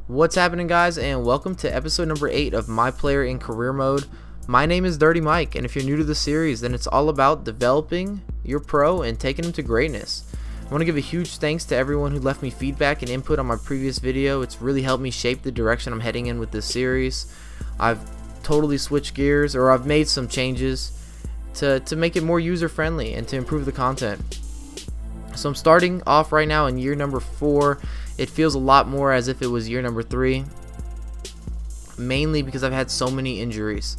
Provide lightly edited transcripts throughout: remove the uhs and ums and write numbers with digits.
What's happening, guys, and welcome to episode number 8 of My Player in Career Mode. My name is Dirty Mike, and if you're new to the series, then it's all about developing your pro and taking them to greatness. I want to give a huge thanks to everyone who left me feedback and input on my previous video. It's really helped me shape the direction I'm heading in with this series. I've totally switched gears, or I've made some changes to make it more user friendly and to improve the content. So I'm starting off right now in year number 4. It feels a lot more as if it was year number 3, mainly because I've had so many injuries.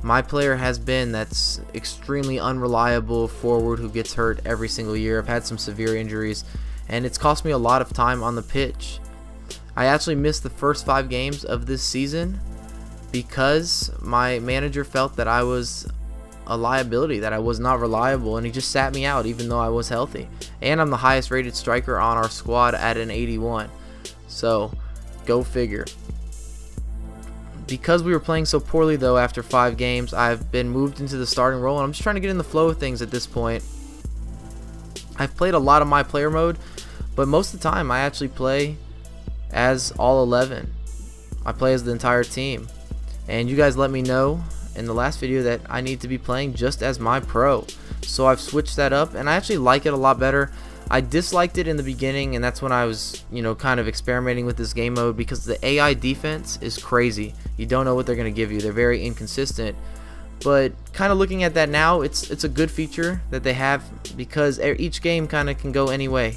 My player has been that's extremely unreliable forward who gets hurt every single year. I've had some severe injuries, and it's cost me a lot of time on the pitch. I actually missed the first 5 games of this season because my manager felt that I was a liability, that I was not reliable, and he just sat me out even though I was healthy. And I'm the highest rated striker on our squad at an 81. So go figure. Because we were playing so poorly though after 5 games, I've been moved into the starting role, and I'm just trying to get in the flow of things at this point. I've played a lot of my player mode, but most of the time I actually play as all 11. I play as the entire team, and you guys let me know in the last video that I need to be playing just as my pro. So I've switched that up, and I actually like it a lot better. I disliked it in the beginning, and that's when I was, kind of experimenting with this game mode, because the AI defense is crazy. You don't know what they're going to give you. They're very inconsistent. But kind of looking at that now, it's a good feature that they have, because each game kind of can go any way,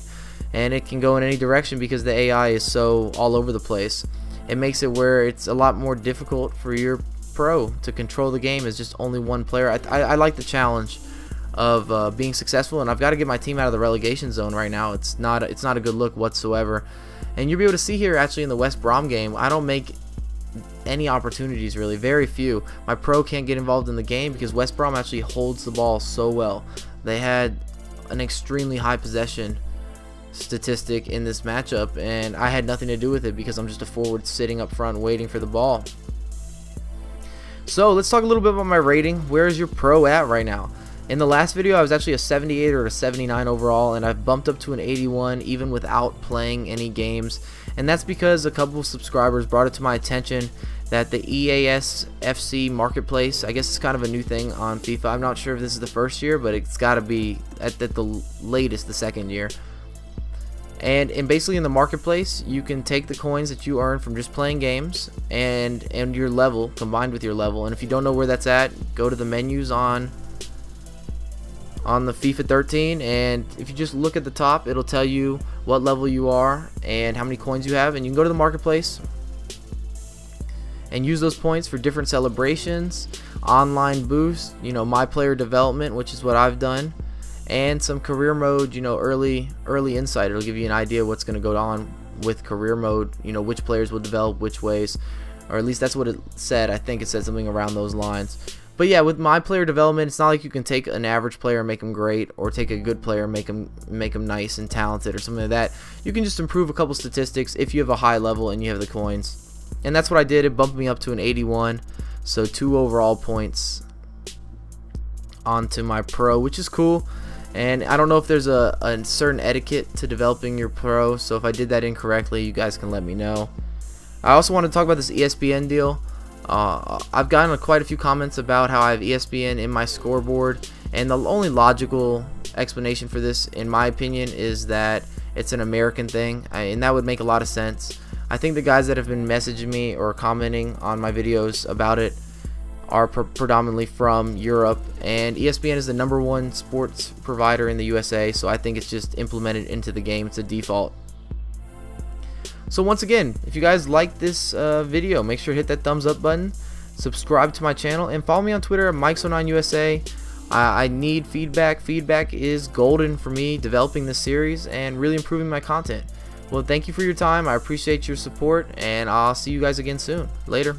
and it can go in any direction because the AI is so all over the place. It makes it where it's a lot more difficult for your pro to control the game as just only one player. I like the challenge of being successful, and I've got to get my team out of the relegation zone right now. It's not a good look whatsoever. And you'll be able to see here actually in the West Brom game, I don't make any opportunities, really, very few. My pro can't get involved in the game because West Brom actually holds the ball so well. They had an extremely high possession statistic in this matchup, and I had nothing to do with it because I'm just a forward sitting up front waiting for the ball. So let's talk a little bit about my rating. Where is your pro at right now? In the last video I was actually a 78 or a 79 overall, and I've bumped up to an 81 even without playing any games. And that's because a couple of subscribers brought it to my attention that the EAS FC marketplace, I guess it's kind of a new thing on FIFA. I'm not sure if this is the first year, but it's got to be at the latest the second year. And basically in the marketplace, you can take the coins that you earn from just playing games and your level combined with your level. And if you don't know where that's at, go to the menus on the FIFA 13, and if you just look at the top, it'll tell you what level you are and how many coins you have, and you can go to the marketplace and use those points for different celebrations, online boosts, my player development, which is what I've done, and some career mode, early insight. It'll give you an idea of what's going to go on with career mode, which players will develop which ways, or at least that's what it said. I think it said something around those lines. But yeah, with my player development, it's not like you can take an average player and make him great, or take a good player and make him nice and talented or something like that. You can just improve a couple statistics if you have a high level and you have the coins. And that's what I did. It bumped me up to an 81, so 2 overall points onto my pro, which is cool. And I don't know if there's a certain etiquette to developing your pro, so if I did that incorrectly, you guys can let me know. I also want to talk about this ESPN deal. I've gotten quite a few comments about how I have ESPN in my scoreboard, and the only logical explanation for this, in my opinion, is that it's an American thing, and that would make a lot of sense. I think the guys that have been messaging me or commenting on my videos about it are predominantly from Europe, and ESPN is the #1 sports provider in the USA, so I think it's just implemented into the game. It's a default. So once again, if you guys like this video, make sure to hit that thumbs up button, subscribe to my channel, and follow me on Twitter at Mike09USA. I need feedback. Feedback is golden for me developing this series and really improving my content. Well, thank you for your time. I appreciate your support, and I'll see you guys again soon. Later.